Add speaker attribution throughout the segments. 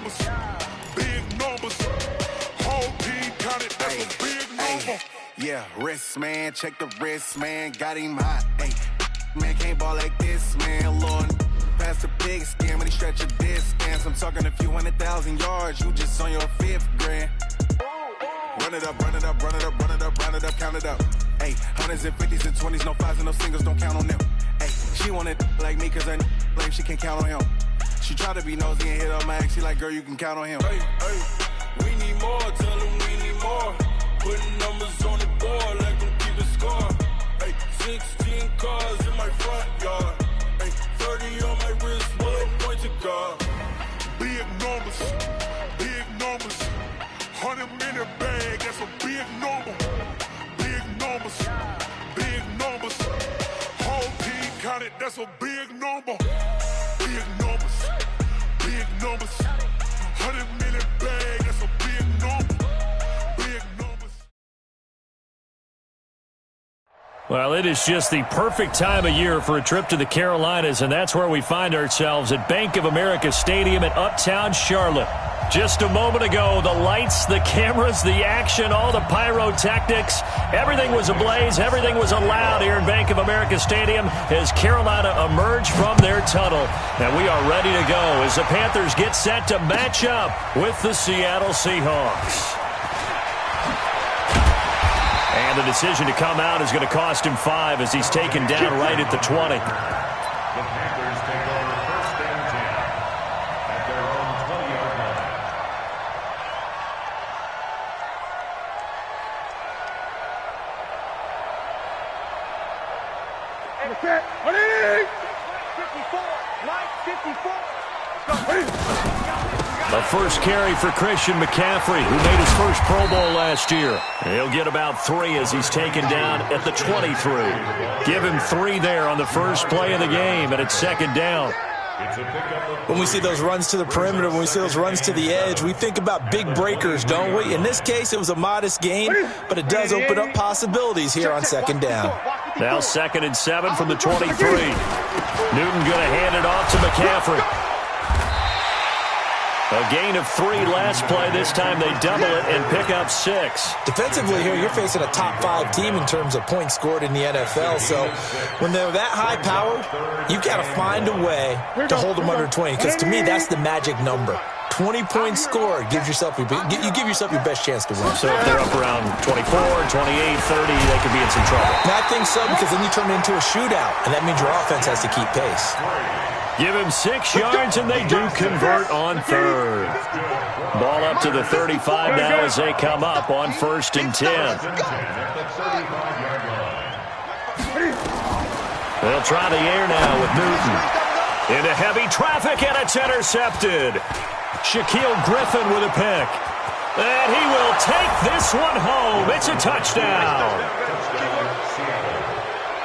Speaker 1: numbers, big numbers. Whole team counted, that's a big number.
Speaker 2: Yeah, wrist, man, check the wrist, man, got him hot. Hey, man, can't ball like this, man, Lord. Past the big skin when he stretch a distance. I'm talking a few 100,000 yards, you just on your 5th grand. Run it up, run it up, run it up, run it up, run it up, count it up. Hey, hundreds and 50s and 20s, no 5s and no singles, don't count on them. Hey, she wanted like me cause her lame, she can't count on him. She tried to be nosy and hit up my ex, she like, girl, you can count on him.
Speaker 1: Hey, we need more, tell them we need more. Putting numbers on the board, like them keep a score. Hey, 16 cars in my front yard. Hey, 30 on my wrist, one point to guard. Big numbers, big numbers. 100-minute bag, that's a big number. Big numbers, big numbers. Whole team counted, that's a big number. Big numbers, big numbers. 100-minute bag, that's a big number. Big numbers.
Speaker 3: Well, it is just the perfect time of year for a trip to the Carolinas, and that's where we find ourselves at Bank of America Stadium in Uptown Charlotte. Just a moment ago, the lights, the cameras, the action, all the pyrotechnics, everything was ablaze, everything was allowed here in Bank of America Stadium as Carolina emerged from their tunnel. And we are ready to go as the Panthers get set to match up with the Seattle Seahawks. And the decision to come out is going to cost him 5 as he's taken down right at the 20.
Speaker 4: The Panthers take over 1st and 10 at their own 20-yard line.
Speaker 3: The first carry for Christian McCaffrey, who made his first Pro Bowl last year. He'll get about 3 as he's taken down at the 23. Give him 3 there on the first play of the game, and it's 2nd down.
Speaker 5: When we see those runs to the perimeter, when we see those runs to the edge, we think about big breakers, don't we? In this case, it was a modest gain, but it does open up possibilities here on 2nd down.
Speaker 3: Now 2nd and 7 from the 23. Newton going to hand it off to McCaffrey. A gain of 3 last play. This time they double it and pick up 6.
Speaker 5: Defensively here, you're facing a top 5 team in terms of points scored in the NFL. So when they're that high powered, you've got to find a way to hold them under 20. Because to me, that's the magic number. 20 points scored you give yourself your best chance to win.
Speaker 3: So if they're up around 24, 28, 30, they could be in some trouble.
Speaker 5: And I think so, because then you turn it into a shootout, and that means your offense has to keep pace.
Speaker 3: Give him 6 yards, and they do convert on 3rd. Ball up to the 35 now as they come up on 1st and 10. They'll try the air now with Newton. Into heavy traffic, and it's intercepted. Shaquille Griffin with a pick. And he will take this one home. It's a touchdown.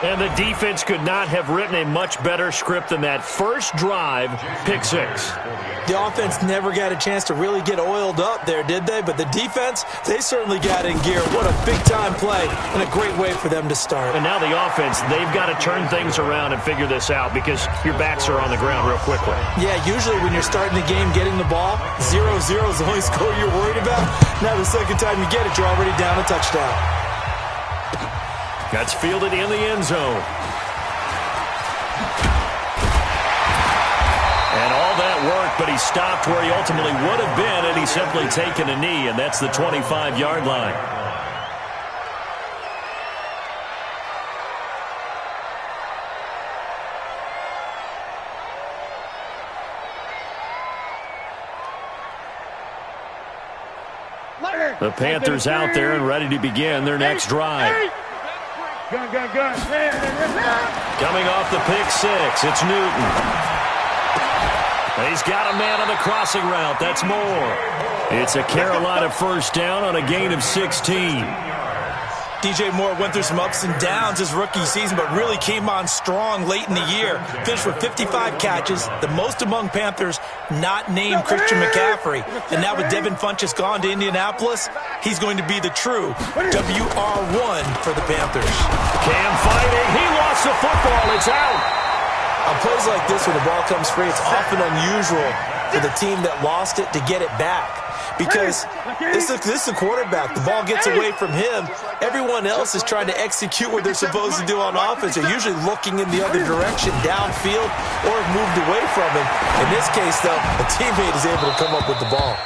Speaker 3: And the defense could not have written a much better script than that first drive, pick 6.
Speaker 5: The offense never got a chance to really get oiled up there, did they? But the defense, they certainly got in gear. What a big-time play and a great way for them to start.
Speaker 3: And now the offense, they've got to turn things around and figure this out because your backs are on the ground real quickly.
Speaker 5: Yeah, usually when you're starting the game getting the ball, 0-0 is the only score you're worried about. Now the second time you get it, you're already down a touchdown.
Speaker 3: That's fielded in the end zone. And all that work, but he stopped where he ultimately would have been, and he's simply taken a knee, and that's the 25-yard line. The Panthers out there and ready to begin their next drive. Coming off the pick 6, it's Newton. He's got a man on the crossing route. That's Moore. It's a Carolina first down on a gain of 16.
Speaker 5: DJ Moore went through some ups and downs his rookie season, but really came on strong late in the year. Finished with 55 catches, the most among Panthers not named Christian McCaffrey. And now with Devin Funchess gone to Indianapolis, he's going to be the true WR1 for the Panthers.
Speaker 3: Cam fighting. He lost the football. It's out.
Speaker 5: On plays like this, when the ball comes free, it's often unusual for the team that lost it to get it back. Because this is a quarterback. The ball gets away from him. Everyone else is trying to execute what they're supposed to do on offense. They're usually looking in the other direction, downfield, or have moved away from him. In this case, though, a teammate is able to come up with the ball.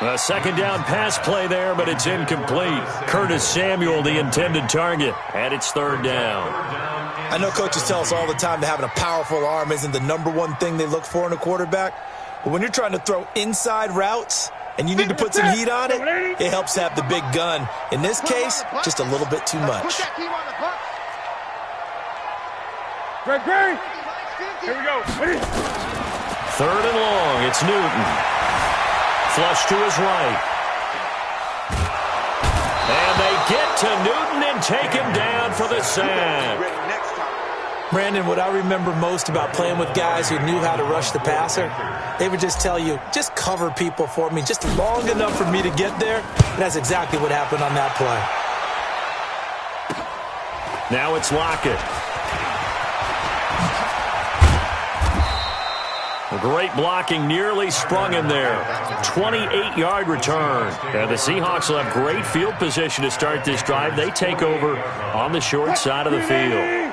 Speaker 3: A second down pass play there, but it's incomplete. Curtis Samuel, the intended target, and it's third down.
Speaker 5: I know coaches tell us all the time that having a powerful arm isn't the #1 thing they look for in a quarterback. But when you're trying to throw inside routes and you need to put some heat on it, it helps have the big gun. In this case, just a little bit too much.
Speaker 6: Greg, here we go.
Speaker 3: Third and long, it's Newton. Flush to his right. And they get to Newton and take him down for the sack.
Speaker 5: Brandon, what I remember most about playing with guys who knew how to rush the passer, they would just tell you, just cover people for me, just long enough for me to get there. And that's exactly what happened on that play.
Speaker 3: Now it's Lockett. Great blocking, nearly sprung him there. 28-yard return. And the Seahawks will have great field position to start this drive. They take over on the short side of the field.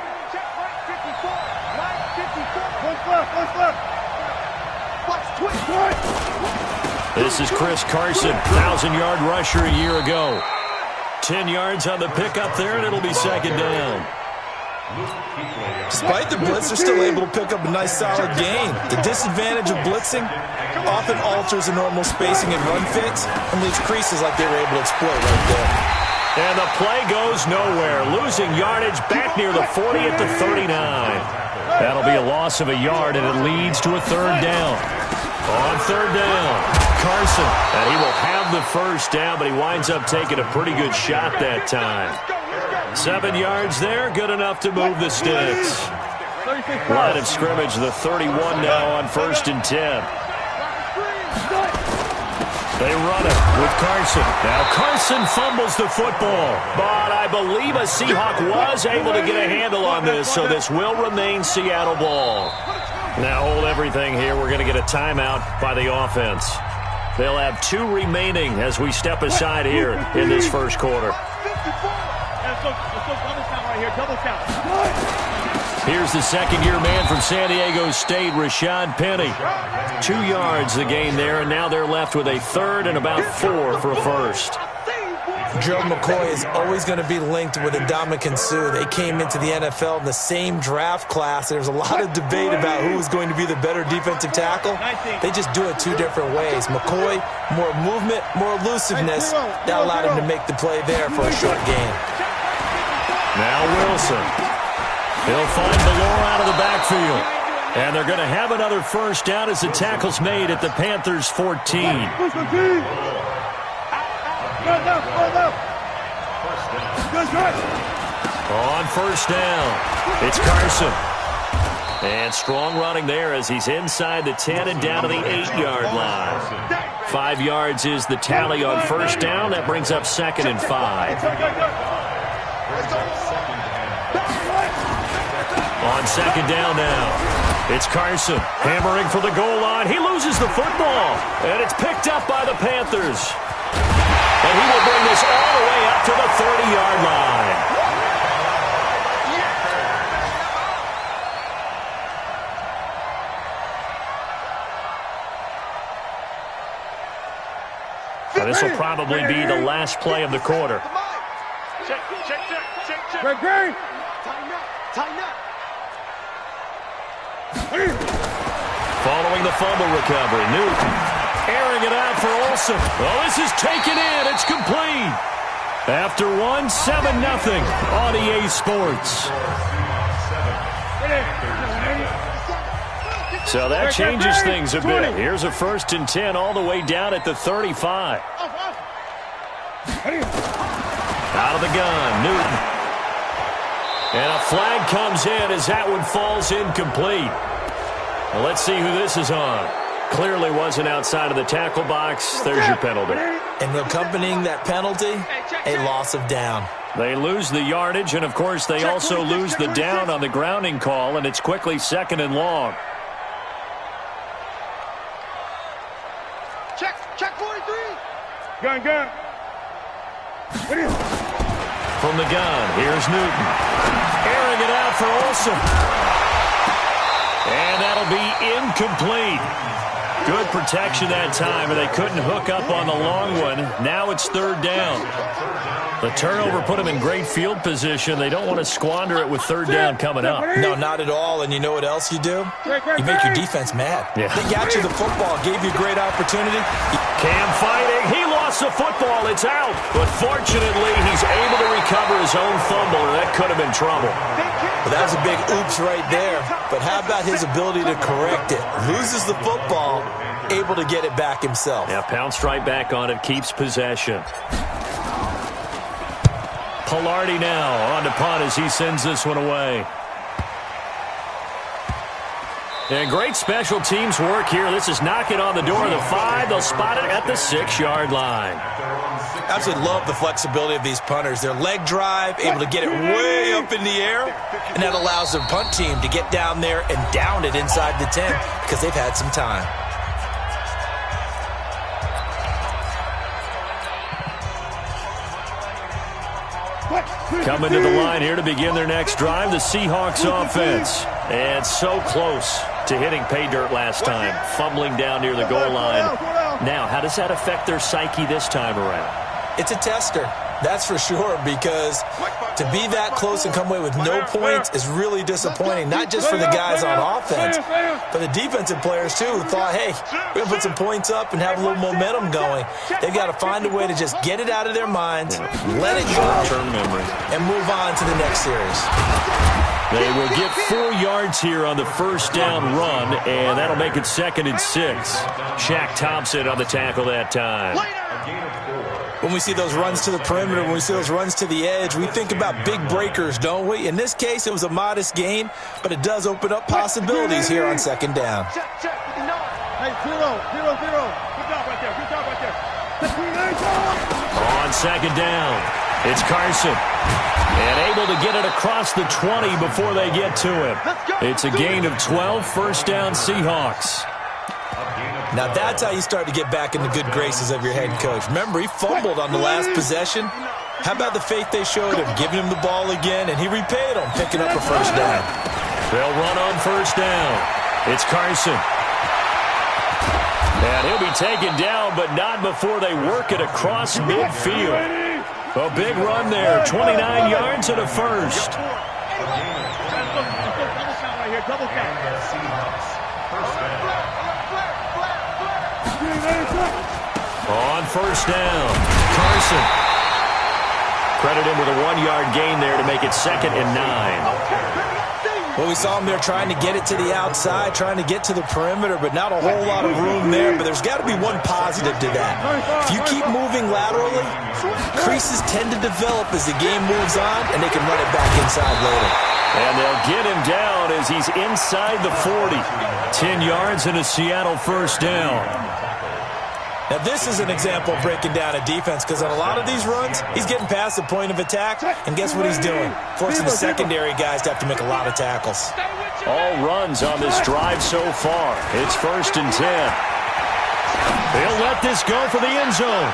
Speaker 3: This is Chris Carson, 1,000-yard rusher a year ago. 10 yards on the pickup there, and it'll be second down.
Speaker 5: Despite the blitz, they're still able to pick up a nice, solid gain. The disadvantage of blitzing often alters the normal spacing and run fits and leaves creases like they were able to exploit right there.
Speaker 3: And the play goes nowhere, losing yardage back near the 40 at the 39. That'll be a loss of a yard, and it leads to a third down. On third down, Carson, and he will have the first down, but he winds up taking a pretty good shot that time. 7 yards there, good enough to move the sticks. Line of scrimmage, the 31 now on 1st and 10. They run it with Carson. Now Carson fumbles the football, but I believe a Seahawk was able to get a handle on this, so this will remain Seattle ball. Now hold everything here. We're going to get a timeout by the offense. They'll have 2 remaining as we step aside here in this first quarter. Here's the second-year man from San Diego State, Rashad Penny. 2 yards the gain there, and now they're left with a third and about 4 for a first.
Speaker 5: Joe McCoy is always going to be linked with Ndamukong Suh. They came into the NFL in the same draft class. There's a lot of debate about who is going to be the better defensive tackle. They just do it 2 different ways. McCoy, more movement, more elusiveness. That allowed him to make the play there for a short gain.
Speaker 3: Now Wilson. He'll find Valor out of the backfield. And they're going to have another first down as the tackle's made at the Panthers' 14. On first down, it's Carson. And strong running there as he's inside the 10 and down to the 8-yard line. 5 yards is the tally on first down. That brings up 2nd and 5. On second down now, it's Carson hammering for the goal line. He loses the football, and it's picked up by the Panthers. And he will bring this all the way up to the 30-yard line. Now, this will probably be the last play of the quarter.
Speaker 6: Check. Greg. Tighten up.
Speaker 3: Following the fumble recovery, Newton airing it out for Olsen. Well, this is taken in. It's complete. After 1, 7-0 on EA Sports. So that changes things a bit. Here's a 1st and 10 all the way down at the 35. Out of the gun, Newton. And a flag comes in as that one falls incomplete. Well, let's see who this is on. Clearly wasn't outside of the tackle box. There's your penalty.
Speaker 5: And accompanying that penalty, a loss of down.
Speaker 3: They lose the yardage, and, of course, they also lose the down on the grounding call, and it's quickly 2nd and long.
Speaker 6: Check 43. Gun.
Speaker 3: From the gun, here's Newton. Airing it out for Olsen. And that'll be incomplete. Good protection that time, and they couldn't hook up on the long one. Now it's third down. The turnover put them in great field position. They don't want to squander it with third down coming up.
Speaker 5: No, not at all. And you know what else you do? You make your defense mad.
Speaker 3: Yeah.
Speaker 5: They got you the football, gave you a great opportunity.
Speaker 3: Cam fighting. He lost the football. It's out. But fortunately, he's able to recover his own fumble, or that could have been trouble.
Speaker 5: Well, that was a big oops right there. But how about his ability to correct it? Loses the football, able to get it back himself.
Speaker 3: Yeah, pounced right back on it, keeps possession. Pilardi now on to punt as he sends this one away. And great special teams work here. This is knocking on the door of the 5. They'll spot it at the 6-yard line.
Speaker 5: Absolutely love the flexibility of these punters. Their leg drive, able to get it way up in the air, and that allows their punt team to get down there and down it inside the 10 because they've had some time.
Speaker 3: Coming to the line here to begin their next drive, the Seahawks offense. And so close to hitting pay dirt last time, fumbling down near the goal line. Now, how does that affect their psyche this time around?
Speaker 5: It's a tester, that's for sure, because to be that close and come away with no points is really disappointing, not just for the guys on offense, but the defensive players, too, who thought, hey, we're going to put some points up and have a little momentum going. They've got to find a way to just get it out of their minds, let it go, and move on to the next series.
Speaker 3: They will get 4 yards here on the first down run, and that'll make it 2nd and 6. Shaq Thompson on the tackle that time.
Speaker 5: When we see those runs to the perimeter, when we see those runs to the edge, we think about big breakers, don't we? In this case, it was a modest gain, but it does open up possibilities here on 2nd down.
Speaker 6: Hey, 0. Good job right there.
Speaker 3: On 2nd down, it's Carson. And able to get it across the 20 before they get to him. It's a gain of 12, first down Seahawks.
Speaker 5: Now that's how you start to get back in the good graces of your head coach. Remember, he fumbled on the last possession. How about the faith they showed him, giving him the ball again, and he repaid them, picking up a first down.
Speaker 3: They'll run on first down. It's Carson. And he'll be taken down, but not before they work it across midfield. A big run there, 29 yards and a first.
Speaker 6: Double count.
Speaker 3: On first down, Carson. Credit him with a 1-yard gain there to make it 2nd and 9.
Speaker 5: Well, we saw him there trying to get it to the outside, trying to get to the perimeter, but not a whole lot of room there. But there's got to be one positive to that. If you keep moving laterally, creases tend to develop as the game moves on, and they can run it back inside later.
Speaker 3: And they'll get him down as he's inside the 40. 10 yards and a Seattle first down.
Speaker 5: Now, this is an example of breaking down a defense because on a lot of these runs, he's getting past the point of attack, and guess what he's doing? Forcing the secondary guys to have to make a lot of tackles.
Speaker 3: All runs on this drive so far. It's 1st and 10. They'll let this go for the end zone.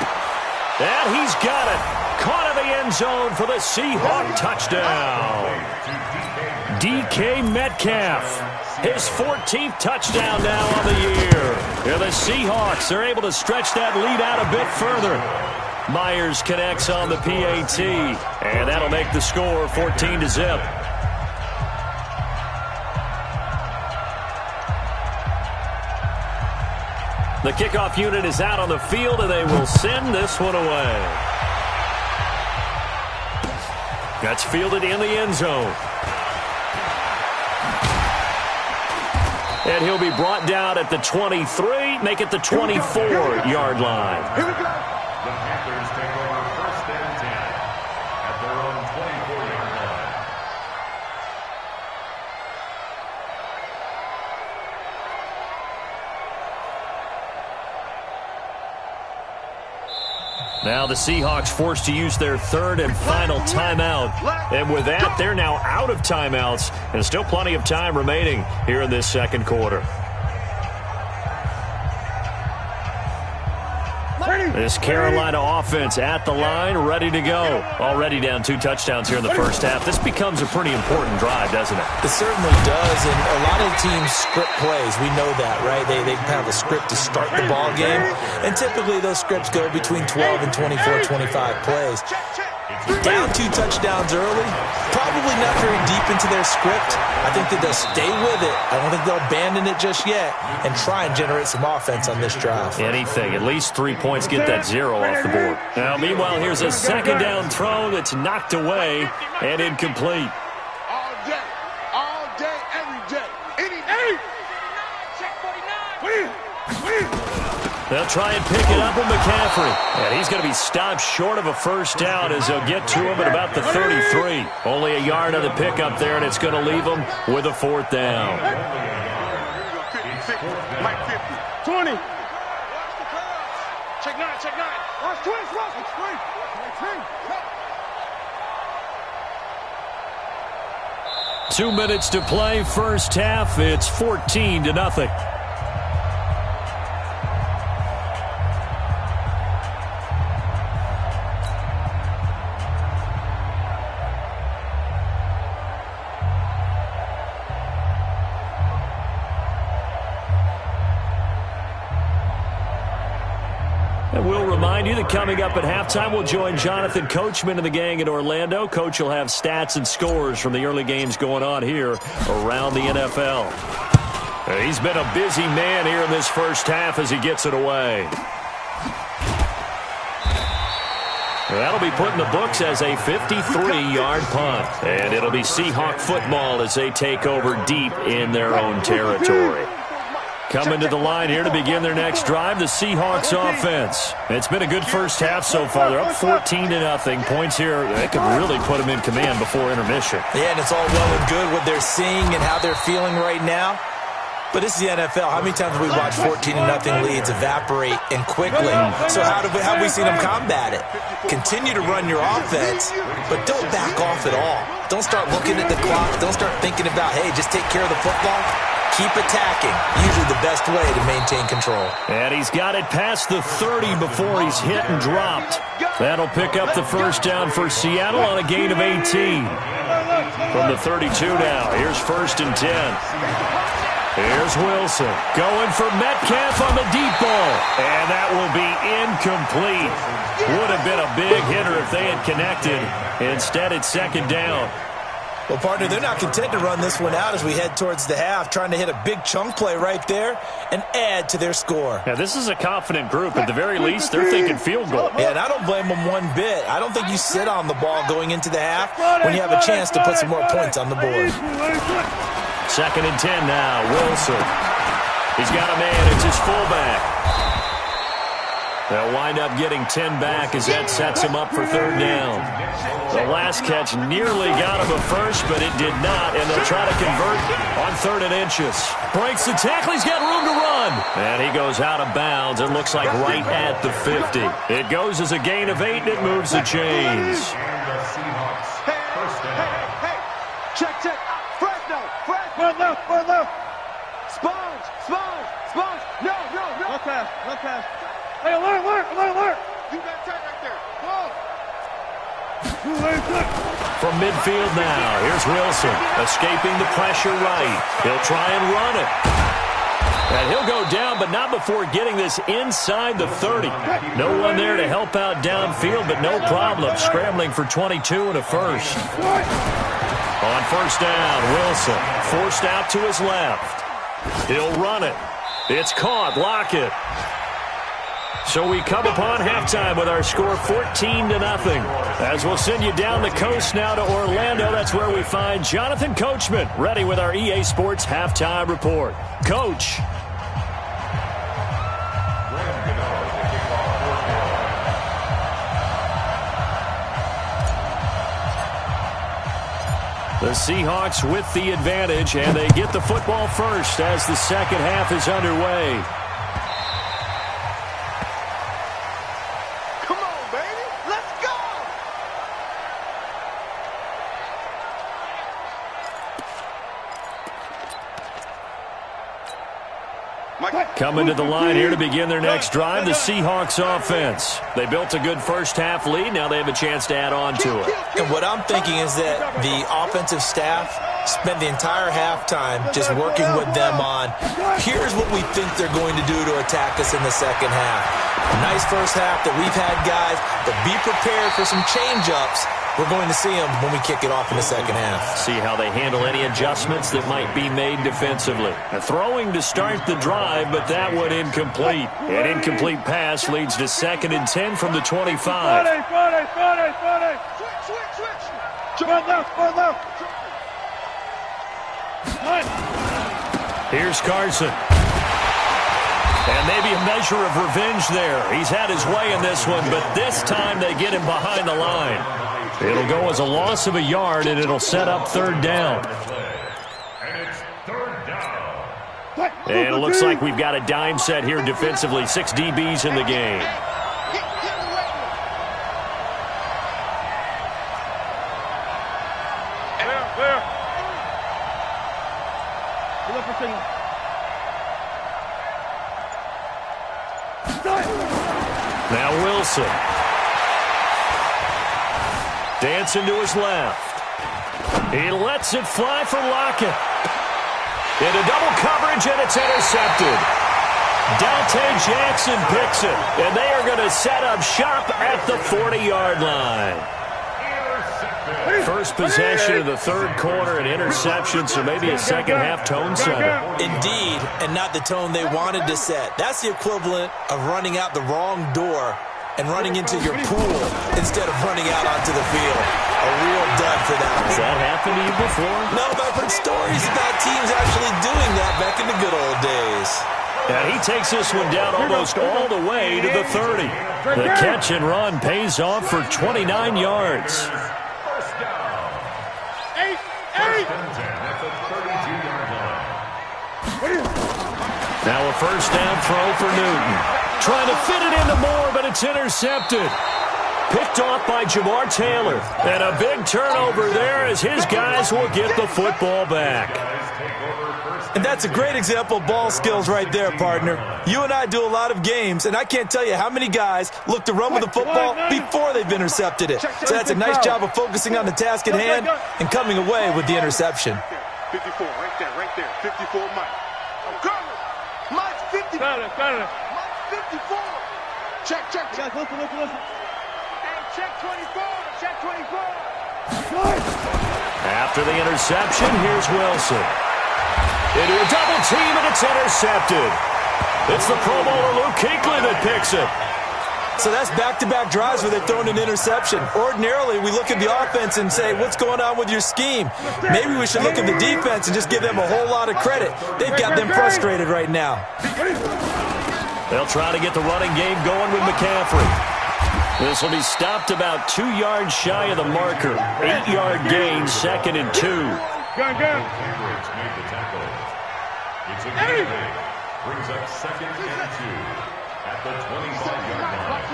Speaker 3: And he's got it. Caught in the end zone for the Seahawk touchdown. DK Metcalf. His 14th touchdown now on the year. And the Seahawks are able to stretch that lead out a bit further. Myers connects on the PAT. And that'll make the score 14-0. The kickoff unit is out on the field, and they will send this one away. That's fielded in the end zone. And he'll be brought down at the 23, make it the 24-yard line.
Speaker 6: Here we go.
Speaker 4: The Panthers take over 1st and 10 at their own 24-yard line.
Speaker 3: Now the Seahawks forced to use their 3rd and final timeout. And with that, they're now out of timeouts. And still plenty of time remaining here in this 2nd quarter. This Carolina offense at the line, ready to go. Already down 2 touchdowns here in the first half. This becomes a pretty important drive, doesn't it?
Speaker 5: It certainly does, and a lot of teams script plays. We know that, right? They have a script to start the ball game, and typically those scripts go between 12 and 24, 25 plays. Down 2 touchdowns early, probably not very deep into their script. I think that they'll stay with it. I don't think they'll abandon it just yet and try and generate some offense on this drive.
Speaker 3: Anything, at least 3 points, get that 0 off the board. Now, meanwhile, here's a second down throw that's knocked away and incomplete.
Speaker 1: All day, every day. Any day. Check 49.
Speaker 3: They'll try and pick it up with McCaffrey. And he's going to be stopped short of a first down as they'll get to him at about the 33. Only a yard on the pickup there, and it's going to leave him with a 4th down.
Speaker 6: 20. Check 9, check 9. Watch twins, watch. It's
Speaker 3: 2 minutes to play, first half. It's 14-0. And we'll remind you that coming up at halftime, we'll join Jonathan Coachman and the gang in Orlando. Coach will have stats and scores from the early games going on here around the NFL. He's been a busy man here in this first half as he gets it away. That'll be put in the books as a 53-yard punt. And it'll be Seahawk football as they take over deep in their own territory. Coming to the line here to begin their next drive, the Seahawks offense. It's been a good first half so far. They're up 14-0. Points here, they could really put them in command before intermission.
Speaker 5: Yeah, and it's all well and good what they're seeing and how they're feeling right now. But this is the NFL. How many times have we watched 14-0 leads evaporate and quickly? So how have we seen them combat it? Continue to run your offense, but don't back off at all. Don't start looking at the clock. Don't start thinking about, hey, just take care of the football. Keep attacking. Usually the best way to maintain control.
Speaker 3: And he's got it past the 30 before he's hit and dropped. That'll pick up the first down for Seattle on a gain of 18. From the 32 now, here's 1st and 10. Here's Wilson going for Metcalf on the deep ball. And that will be incomplete. Would have been a big hitter if they had connected. Instead, it's 2nd down.
Speaker 5: Well, partner, they're not content to run this one out as we head towards the half, trying to hit a big chunk play right there and add to their score.
Speaker 3: Now, this is a confident group. At the very least, they're thinking field goal.
Speaker 5: Yeah, and I don't blame them one bit. I don't think you sit on the ball going into the half when you have a chance to put some more points on the board.
Speaker 3: 2nd and 10 now. Wilson. He's got a man. It's his fullback. They'll wind up getting 10 back as that sets him up for 3rd down. The last catch nearly got him a first, but it did not, and they'll try to convert on 3rd and inches. Breaks the tackle. He's got room to run. And he goes out of bounds. It looks like right at the 50. It goes as a gain of 8, and it moves the chains.
Speaker 6: Hey. Check. Fresno. Far left. Sponge. No. No pass. Hey, alert. You got tight right there. Whoa.
Speaker 3: From midfield now, here's Wilson, escaping the pressure right. He'll try and run it. And he'll go down, but not before getting this inside the 30. No one there to help out downfield, but no problem. Scrambling for 22 and a first. On 1st down, Wilson forced out to his left. He'll run it. It's caught. Lockett. So we come upon halftime with our score 14-0. As we'll send you down the coast now to Orlando, that's where we find Jonathan Coachman, ready with our EA Sports Halftime Report. Coach. The Seahawks with the advantage, and they get the football first as the second half is underway. Coming to the line here to begin their next drive, the Seahawks offense. They built a good first-half lead. Now they have a chance to add on to it.
Speaker 5: And what I'm thinking is that the offensive staff spent the entire halftime just working with them on, here's what we think they're going to do to attack us in the second half. A nice first half that we've had, guys, but be prepared for some change-ups. We're going to see them when we kick it off in the second half.
Speaker 3: See how they handle any adjustments that might be made defensively. A throwing to start the drive, but that one incomplete. An incomplete pass leads to 2nd and 10 from the 25. Here's Carson. And maybe a measure of revenge there. He's had his way in this one, but this time they get him behind the line. It'll go as a loss of a yard, and it'll set up 3rd down.
Speaker 4: And it's 3rd down.
Speaker 3: And it looks like we've got a dime set here defensively. 6 DBs in the game. Now Wilson. Dancing to his left. He lets it fly for Lockett. Into double coverage, and it's intercepted. Dante Jackson picks it, and they are going to set up shop at the 40-yard line. First possession of the 3rd quarter, an interception, so maybe a second-half tone setter.
Speaker 5: Indeed, and not the tone they wanted to set. That's the equivalent of running out the wrong door and running into your pool instead of running out onto the field. A real dud for that one.
Speaker 3: Has that happened to you before?
Speaker 5: No, but I've heard stories about teams actually doing that back in the good old days.
Speaker 3: And he takes this one down almost all the way to the 30. The catch and run pays off for 29 yards. Now a 1st down throw for Newton. Trying to fit it into Moore, but it's intercepted. Picked off by Jamar Taylor. And a big turnover there as his guys will get the football back.
Speaker 5: And that's a great example of ball skills right there, partner. You and I do a lot of games, and I can't tell you how many guys look to run with the football before they've intercepted it. So that's a nice job of focusing on the task at hand and coming away with the interception.
Speaker 6: 54, right there. 54, Mike. I'm coming. Mike's 50. Mike's 54. Check. Guys, listen. Hey, check 24.
Speaker 3: After the interception, here's Wilson. Into a double team, and it's intercepted. It's the Pro Bowler Luke Kuechly that picks it.
Speaker 5: So that's back-to-back drives where they've thrown an interception. Ordinarily, we look at the offense and say, what's going on with your scheme? Maybe we should look at the defense and just give them a whole lot of credit. They've got them frustrated right now.
Speaker 3: They'll try to get the running game going with McCaffrey. This will be stopped about 2 yards shy of the marker. 8-yard gain, 2nd and 2.
Speaker 4: It's a good pick. Brings up 2nd and 2 at the 25-yard line.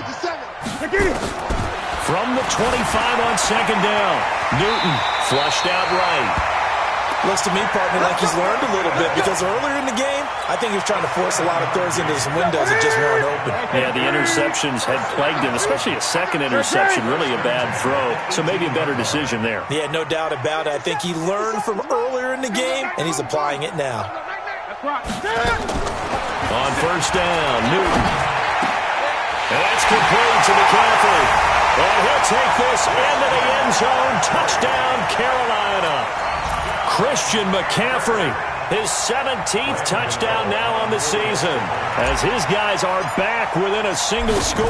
Speaker 3: From the 25 on 2nd down. Newton flushed out right.
Speaker 5: Looks to me, partner, like he's learned a little bit because earlier in the game, I think he was trying to force a lot of throws into some windows that just weren't open.
Speaker 3: Yeah, the interceptions had plagued him, especially a second interception, really a bad throw. So maybe a better decision there.
Speaker 5: Yeah, no doubt about it. I think he learned from earlier in the game, and he's applying it now.
Speaker 3: On 1st down, Newton. And that's complete to McCaffrey. And he'll take this into the end zone. Touchdown, Carolina. Christian McCaffrey, his 17th touchdown now on the season, as his guys are back within a single score.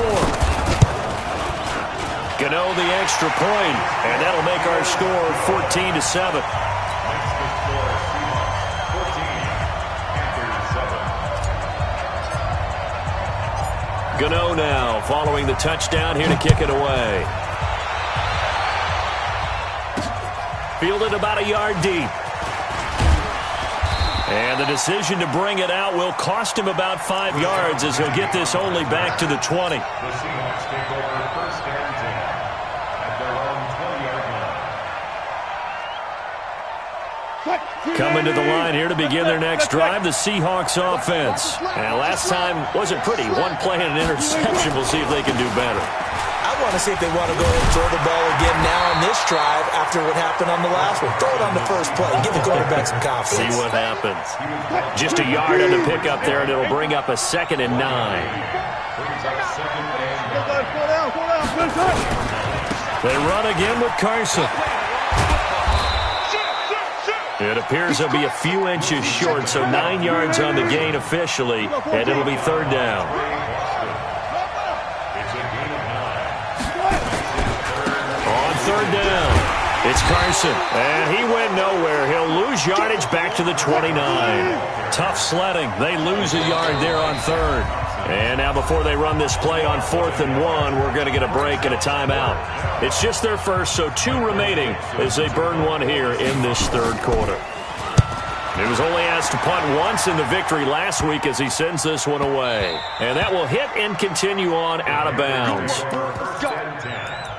Speaker 3: Gano the extra point, and that'll make our score 14-7. Gano now following the touchdown here to kick it away. Fielded about a yard deep. And the decision to bring it out will cost him about 5 yards as he'll get this only back to the 20.
Speaker 4: The Seahawks take over 1st and 10 at their own 20-yard line.
Speaker 3: Coming to the line here to begin their next drive, the Seahawks offense. And last time wasn't pretty. One play and an interception. We'll see if they can do better.
Speaker 5: I want to see if they want to go ahead and throw the ball again now on this drive after what happened on the last one. Throw it on the first play. Give the quarterback some confidence.
Speaker 3: See what happens. Just a yard on the pickup there, and it'll bring up a 2nd and 9. They run again with Carson. It appears they'll be a few inches short, so 9 yards on the gain officially, and it'll be 3rd down. On 3rd down, it's Carson, and he went nowhere. He'll lose yardage back to the 29. Tough sledding. They lose a yard there on 3rd. And now before they run this play on 4th and 1, we're going to get a break and a timeout. It's just their first, so 2 remaining as they burn one here in this 3rd quarter. He was only asked to punt once in the victory last week as he sends this one away. And that will hit and continue on out of bounds.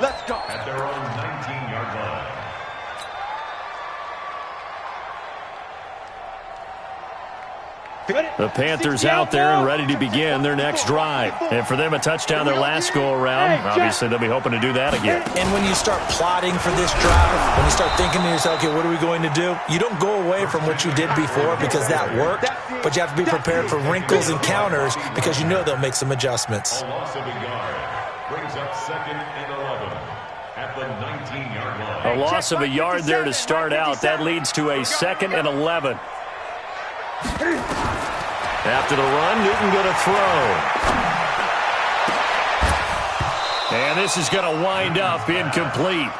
Speaker 6: Let's go.
Speaker 4: At their own 19-yard line.
Speaker 3: The Panthers out there and ready to begin their next drive. And for them, a touchdown their last go-around. Obviously, they'll be hoping to do that again.
Speaker 5: And when you start plotting for this drive, when you start thinking to yourself, okay, what are we going to do? You don't go away from what you did before because that worked, but you have to be prepared for wrinkles and counters because you know they'll make some adjustments.
Speaker 4: A loss of a yard brings up 2nd and 11 at the 19-yard line.
Speaker 3: A loss of a yard there to start out. That leads to a 2nd and 11. After the run, Newton going to throw. And this is going to wind up incomplete.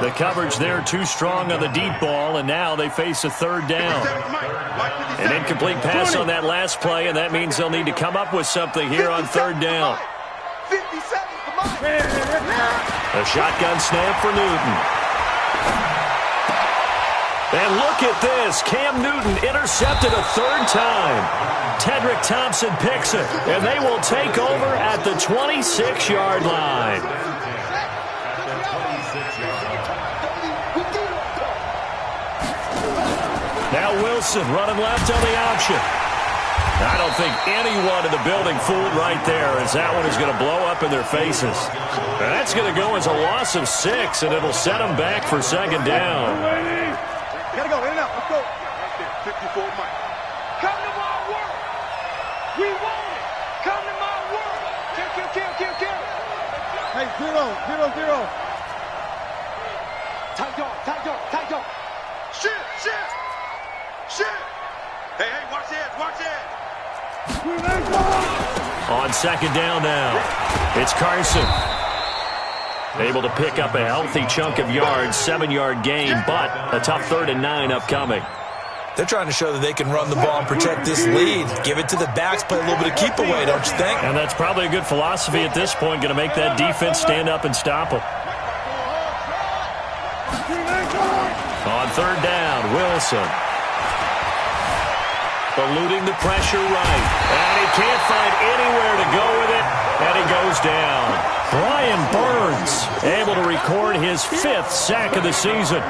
Speaker 3: The coverage there too strong on the deep ball, and now they face a 3rd down. An incomplete pass on that last play, and that means they'll need to come up with something here on 3rd down. A shotgun snap for Newton. And look at this. Cam Newton intercepted a 3rd time. Tedrick Thompson picks it, and they will take over at the 26-yard line. Now Wilson running left on the option. I don't think anyone in the building fooled right there, as that one is going to blow up in their faces. That's going to go as a loss of 6, and it'll set them back for 2nd down.
Speaker 6: Gotta go, in and out, let's go. Right there, 54 Mike. Come to my world. We want it. Come to my world. Kill. Hey, 0-0. Tight dog. Shit. Hey, watch it.
Speaker 3: On 2nd down now, it's Carson. Able to pick up a healthy chunk of yards, 7-yard gain, but a tough 3rd and 9 upcoming.
Speaker 5: They're trying to show that they can run the ball and protect this lead. Give it to the backs, play a little bit of keep away, don't you think?
Speaker 3: And that's probably a good philosophy at this point, going to make that defense stand up and stop them. On 3rd down, Wilson. Eluding the pressure right. And he can't find anywhere to go with it, and he goes down. Brian Burns able to record his 5th sack of the season.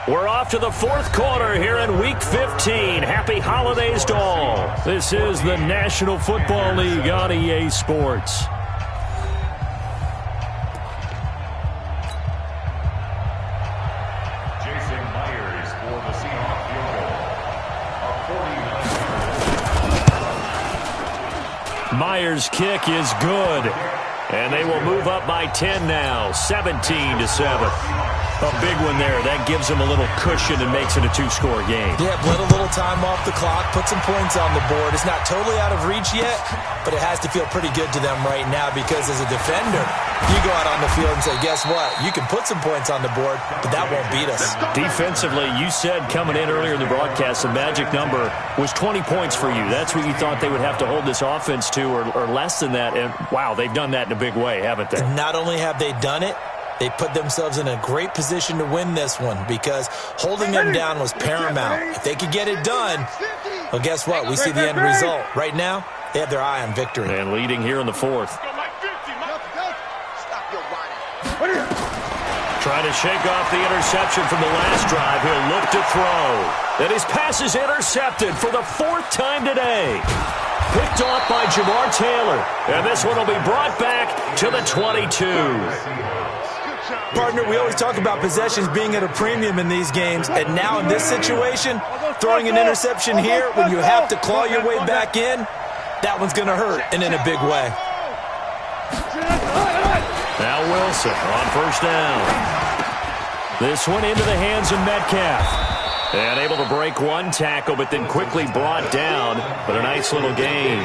Speaker 3: We're off to the 4th quarter here in Week 15. Happy holidays to all. This is the National Football League on EA Sports. Myers' kick is good, and they will move up by 10 now, 17-7. A big one there. That gives them a little cushion and makes it a 2-score game.
Speaker 5: Yeah, let a little time off the clock, put some points on the board. It's not totally out of reach yet, but it has to feel pretty good to them right now because as a defender, you go out on the field and say, guess what? You can put some points on the board, but that won't beat us.
Speaker 3: Defensively, you said coming in earlier in the broadcast, the magic number was 20 points for you. That's what you thought they would have to hold this offense to or less than that. And, wow, they've done that in a big way, haven't they?
Speaker 5: And not only have they done it, they put themselves in a great position to win this one because holding them down was paramount. If they could get it done, well, guess what? We see the end result. Right now, they have their eye on victory.
Speaker 3: And leading here in the 4th. Trying to shake off the interception from the last drive. He'll look to throw. And his pass is intercepted for the 4th time today. Picked off by Jamar Taylor. And this one will be brought back to the 22.
Speaker 5: Partner, we always talk about possessions being at a premium in these games. And now in this situation, throwing an interception here when you have to claw your way back in, that one's going to hurt, and in a big way.
Speaker 3: Now Wilson on 1st down. This one into the hands of Metcalf. And able to break one tackle, but then quickly brought down. But a nice little gain.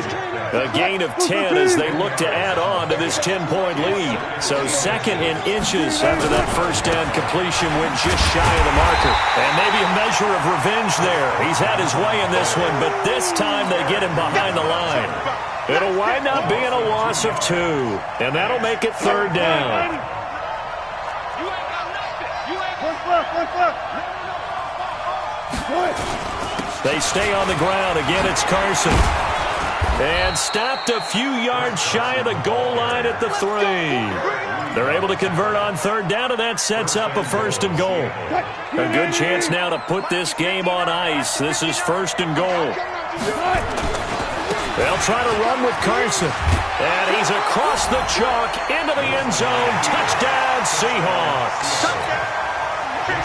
Speaker 3: A gain of 10 as they look to add on to this 10-point lead. So 2nd in inches after that 1st down completion went just shy of the marker. And maybe a measure of revenge there. He's had his way in this one, but this time they get him behind the line. It'll wind up being a loss of 2. And that'll make it 3rd down. They stay on the ground. Again, it's Carson. And stopped a few yards shy of the goal line at the 3. They're able to convert on 3rd down, and that sets up a 1st and goal. A good chance now to put this game on ice. This is 1st and goal. They'll try to run with Carson. And he's across the chalk into the end zone. Touchdown, Seahawks.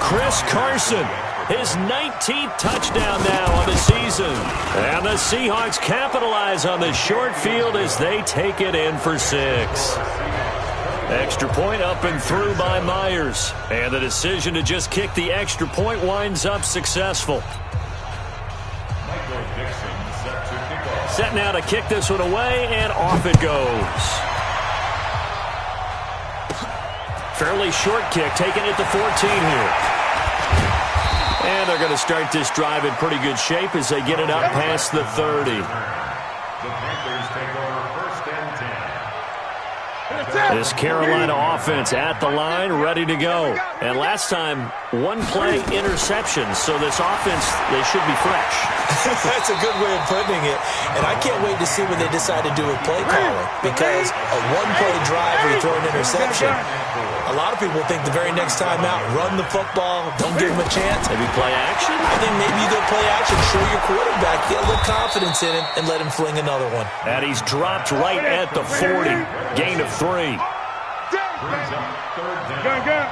Speaker 3: Chris Carson. His 19th touchdown now on the season. And the Seahawks capitalize on the short field as they take it in for 6. Extra point up and through by Myers. And the decision to just kick the extra point winds up successful. Set now to kick this one away, and off it goes. Fairly short kick, taken at the 14 here. And they're going to start this drive in pretty good shape as they get it up past the 30.
Speaker 4: The Panthers take over 1st and 10.
Speaker 3: This Carolina offense at the line, ready to go. And last time, 1-play interception, so this offense, they should be fresh.
Speaker 5: That's a good way of putting it. And I can't wait to see what they decide to do with play calling, because a 1-play drive where you throw an interception, a lot of people think the very next time out, run the football, don't give him a chance.
Speaker 3: Maybe play action?
Speaker 5: I think maybe you go play action, show your quarterback, get a little confidence in him, and let him fling another one.
Speaker 3: And he's dropped right at the 40. Gain of 3.
Speaker 4: Brings up 3rd down.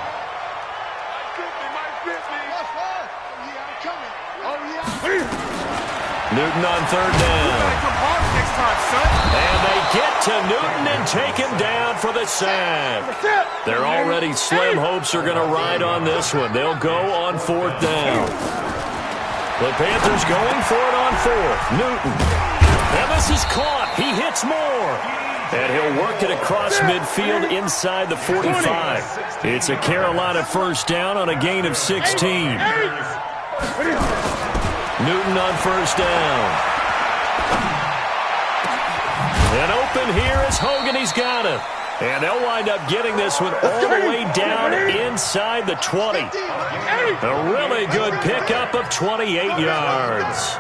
Speaker 3: Newton on 3rd down. And they get to Newton and take him down for the sack. They're already slim hopes are going to ride on this one. They'll go on 4th down. The Panthers going for it on 4th. Newton. And this is caught. He hits more. And he'll work it across midfield inside the 45. It's a Carolina 1st down on a gain of 16. Newton on 1st down. And open here is Hogan. He's got it. And they'll wind up getting this one all the way down inside the 20. A really good pickup of 28 yards.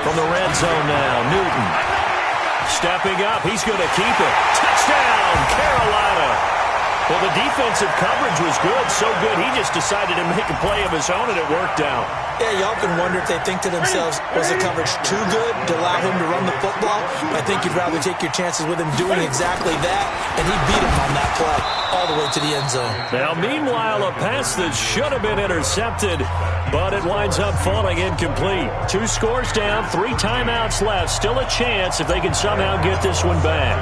Speaker 3: From the red zone now, Newton. Stepping up, he's going to keep it. Touchdown, Carolina. Well, the defensive coverage was good, so good he just decided to make a play of his own, and it worked out.
Speaker 5: Yeah, you often wonder if they think to themselves, was the coverage too good to allow him to run the football? I think you'd rather take your chances with him doing exactly that, and he beat him on that play all the way to the end zone.
Speaker 3: Now, meanwhile, a pass that should have been intercepted, but it winds up falling incomplete. 2 scores down, 3 timeouts left. Still a chance if they can somehow get this one back.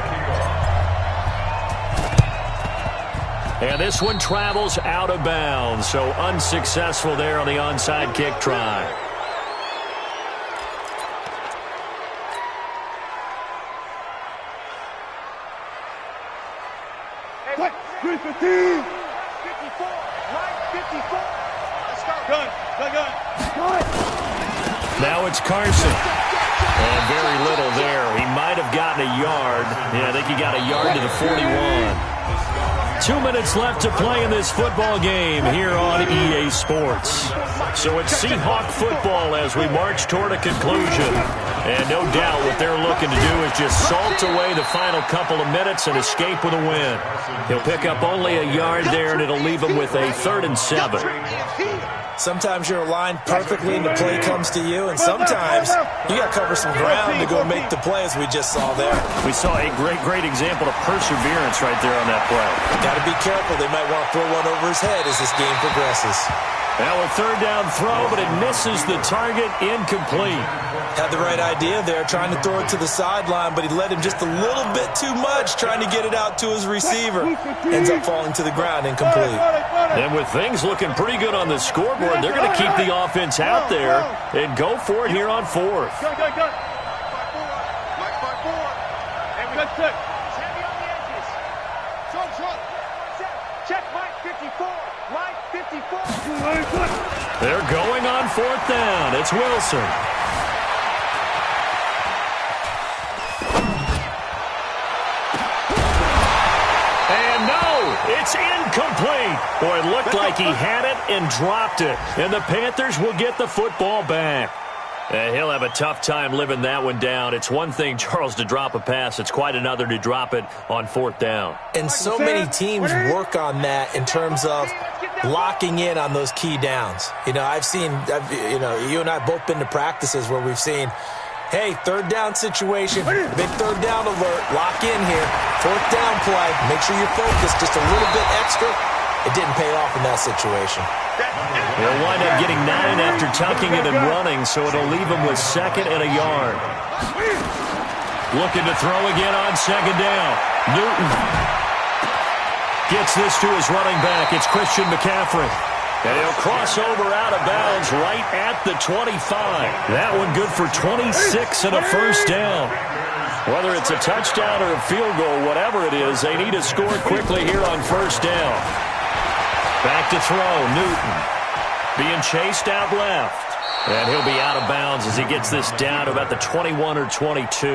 Speaker 3: And this one travels out of bounds, so unsuccessful there on the onside kick try.
Speaker 6: Hey, 315. 54. Right, 54. Let's go. Gun.
Speaker 3: Now it's Carson. And very little there. He might have gotten a yard. Yeah, I think he got a yard to the 41. 2 minutes left to play in this football game here on EA Sports. So it's Seahawk football as we march toward a conclusion. And no doubt what they're looking to do is just salt away the final couple of minutes and escape with a win. He'll pick up only a yard there, and it'll leave him with a 3rd and 7.
Speaker 5: Sometimes you're aligned perfectly and the play comes to you, and sometimes you got to cover some ground to go make the play, as we just saw there.
Speaker 3: We saw a great example of perseverance right there on that play.
Speaker 5: Got to be careful. They might want to throw one over his head as this game progresses.
Speaker 3: Now a 3rd down throw, but it misses the target, incomplete.
Speaker 5: Had the right idea there, trying to throw it to the sideline, but he led him just a little bit too much, trying to get it out to his receiver. Ends up falling to the ground, incomplete.
Speaker 3: And with things looking pretty good on the scoreboard, they're going to keep the offense out there and go for it here on 4th.
Speaker 6: Check Mike 54. Mike 54.
Speaker 3: They're going on 4th down. It's Wilson. And no, it's incomplete. Boy, it looked like he had it and dropped it. And the Panthers will get the football back. He'll have a tough time living that one down. It's one thing, Charles, to drop a pass. It's quite another to drop it on 4th down.
Speaker 5: And so many teams work on that in terms of locking in on those key downs. You know, you and I have both been to practices where we've seen, hey, 3rd down situation, big 3rd down alert, lock in here, 4th down play, make sure you're focused just a little bit extra. It didn't pay off in that situation.
Speaker 3: He'll wind up getting 9 after tucking it and running, so it'll leave him with 2nd and a yard. Looking to throw again on 2nd down. Newton gets this to his running back. It's Christian McCaffrey. And he'll cross over out of bounds right at the 25. That one good for 26 and a 1st down. Whether it's a touchdown or a field goal, whatever it is, they need to score quickly here on 1st down. Back to throw, Newton. Being chased out left. And he'll be out of bounds as he gets this down to about the 21 or 22.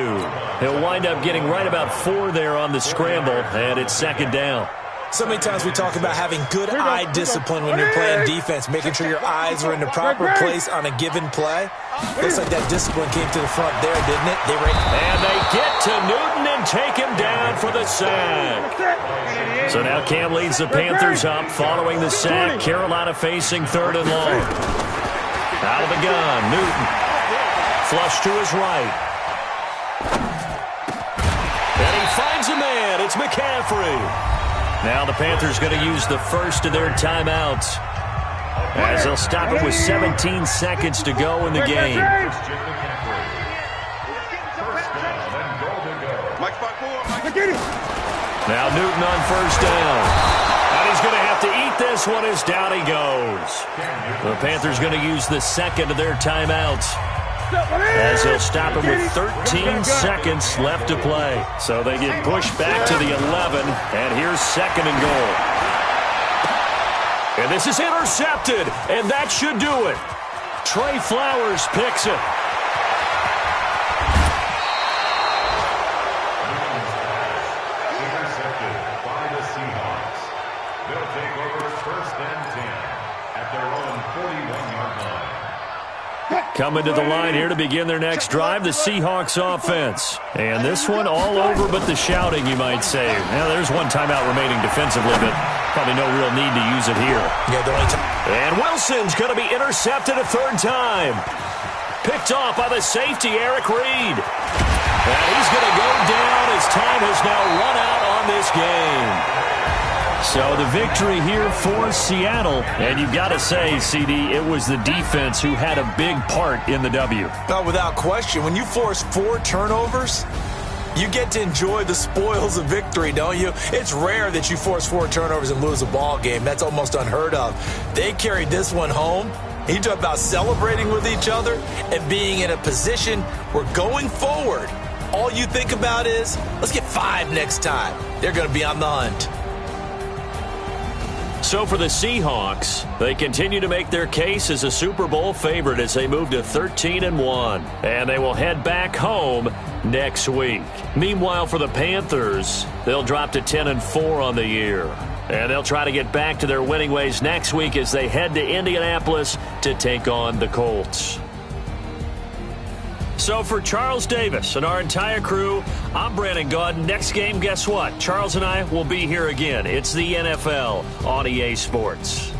Speaker 3: He'll wind up getting right about 4 there on the scramble, and it's 2nd down.
Speaker 5: So many times we talk about having good eye discipline when you're playing defense, making sure your eyes are in the proper place on a given play. Looks like that discipline came to the front there, didn't it?
Speaker 3: And they get to Newton and take him down for the sack. So now Cam leads the Panthers up following the sack. Carolina facing 3rd and long. Out of the gun, Newton. Flush to his right. And he finds a man. It's McCaffrey. Now the Panthers going to use the first of their timeouts as they'll stop it with 17 seconds to go in the game. Now Newton on 1st down. And he's going to have to eat this one as down he goes. The Panthers going to use the 2nd of their timeouts as they'll stop him with 13 seconds left to play. So they get pushed back to the 11, and here's 2nd and goal. And this is intercepted, and that should do it. Trey Flowers picks it.
Speaker 4: Intercepted by the Seahawks. They'll take over 1st and 10 at their own 41-yard line.
Speaker 3: Coming to the line here to begin their next drive, the Seahawks offense. And this one all over but the shouting, you might say. Now, there's one timeout remaining defensively, but probably no real need to use it here.
Speaker 5: Yeah, the only time.
Speaker 3: And Wilson's going to be intercepted a 3rd time. Picked off by the safety, Eric Reed. And he's going to go down as time has now run out on this game. So the victory here for Seattle. And you've got to say, CD, it was the defense who had a big part in the W.
Speaker 5: Oh, without question. When you force 4 turnovers, you get to enjoy the spoils of victory, don't you? It's rare that you force 4 turnovers and lose a ball game. That's almost unheard of. They carried this one home. You talk about celebrating with each other and being in a position where going forward, all you think about is, let's get 5 next time. They're going to be on the hunt.
Speaker 3: So for the Seahawks, they continue to make their case as a Super Bowl favorite as they move to 13-1. And they will head back home next week. Meanwhile, for the Panthers, they'll drop to 10-4 on the year. And they'll try to get back to their winning ways next week as they head to Indianapolis to take on the Colts. So for Charles Davis and our entire crew, I'm Brandon Gaud. Next game, guess what? Charles and I will be here again. It's the NFL on EA Sports.